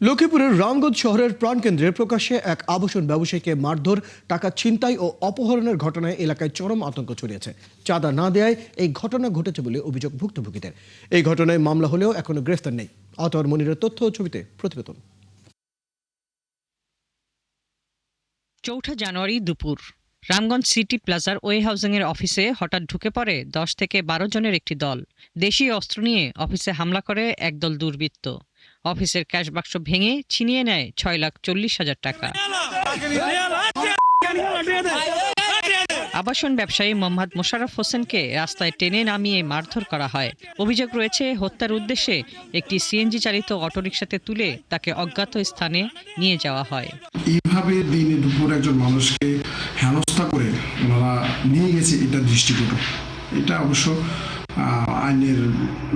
লক্ষ্মীপুরের রামগঞ্জ শহরের প্রাণকেন্দ্রে প্রকাশ্যে এক আবাসন ব্যবসায়ীকে মারধর, টাকা ছিনতাই ও অপহরণের ঘটনায় এলাকায় চরম আতঙ্ক ছড়িয়েছে। চাঁদা না দেয়ায় এই ঘটনা ঘটেছে বলে অভিযোগ ভুক্তভোগীদের। এই ঘটনায় মামলা হলেও এখনো গ্রেফতার নেই। আতর মনিরের তথ্য ও ছবিতে প্রতিবেদন। ৪ জানুয়ারি দুপুর রামগঞ্জ সিটি প্লাজার ওয়ে হাউজিং এর অফিসে হঠাৎ ঢুকে পড়ে 10 থেকে 12 জনের একটি দল। দেশীয় অস্ত্র নিয়ে অফিসে হামলা করে একদল দুর্বৃত্ত। অফিসের ক্যাশ বাক্স ভেঙে ছিনিয়ে নেয় 6,40,000 টাকা। আবাসন ব্যবসায়ী মোহাম্মদ মোশাররফ হোসেনকে রাস্তায় টেনে নামিয়ে মারধর করা হয়। অভিযোগ রয়েছে হত্যার উদ্দেশ্যে একটি সিএনজি চালিত অটোরিকশাতে তুলে তাকে অজ্ঞাত স্থানে নিয়ে যাওয়া হয়। এইভাবে দিনে দুপুর একজন মানুষকে হেনস্থা করে ওনারা নিয়ে গেছে, এটা দৃষ্টিকটু। এটা অবশ্য আইনের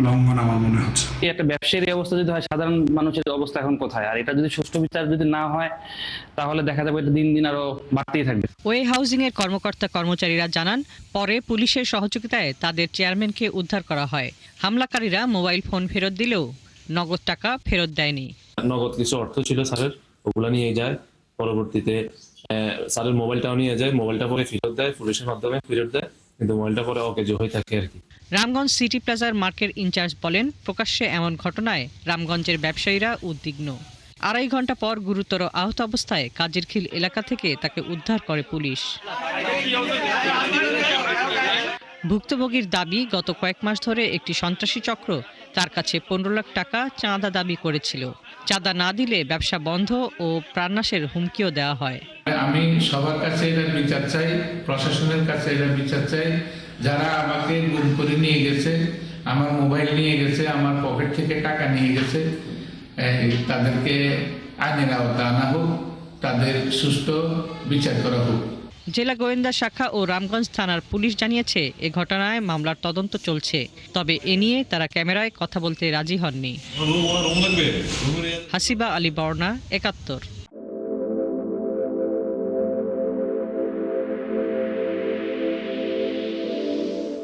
লঙ্ঘন আমার মনে হচ্ছে। একটা ব্যবসায়ীর অবস্থা যদি হয়, সাধারণ মানুষের অবস্থা এখন কোথায়? আর এটা যদি সুষ্ঠু বিচার যদি না হয়, তাহলে দেখা যাবে এটা দিন দিন আরো বাড়তেই থাকবে। ওয়ে হাউজিং এর কর্মচারীরা জানান, পরে পুলিশের সহযোগিতায় তাদের চেয়ারম্যানকে উদ্ধার করা হয়। হামলাকারীরা মোবাইল ফোন ফেরত দিলেও নগদ টাকা ফেরত দেয়নি। নগদ কিছু অর্থ ছিল স্যারের, ওগুলা নিয়ে যায়। পরবর্তীতে স্যারের মোবাইলটাও নিয়ে যায়, মোবাইলটা পরে ফেরত দেয়, পুলিশের মাধ্যমে ফেরত দেয়, কিন্তু মোবাইলটা পরে অকেজো হয়ে থাকে আর কি। রামগঞ্জ সিটি প্লাজার মার্কেট ইনচার্জ বলেন, প্রকাশ্যে এমন ঘটনায় রামগঞ্জের ব্যবসায়ীরা উদ্বিগ্ন। 2.5 ঘন্টা পর গুরুতর আহত অবস্থায় কাজিরখিল এলাকা থেকে তাকে উদ্ধার করে পুলিশ। ভুক্তভোগীর দাবি, গত কয়েক মাস ধরে একটি সন্ত্রাসী চক্র তার কাছে 15 লাখ টাকা চাঁদা দাবি করেছিল। চাঁদা না দিলে ব্যবসা বন্ধ ও প্রাণনাশের হুমকিও দেওয়া হয়। আমি সবার কাছে এটার বিচার চাই, প্রশাসনের কাছে এটার বিচার চাই। যারা আমাকে গুম করে নিয়ে গেছে, আমার মোবাইল নিয়ে গেছে, আমার পকেট থেকে টাকা নিয়ে গেছে, তাদেরকে আইনের আওতায় আনা হোক, তাদের সুষ্ঠু বিচার করা হোক। জেলা গোয়েন্দা শাখা ও রামগঞ্জ থানার পুলিশ জানিয়েছে, এ ঘটনায় মামলার তদন্ত চলছে। তবে এ নিয়ে তারা ক্যামেরায় কথা বলতে রাজি হননি। হাসিবা আলী বর্ণা, ৭১।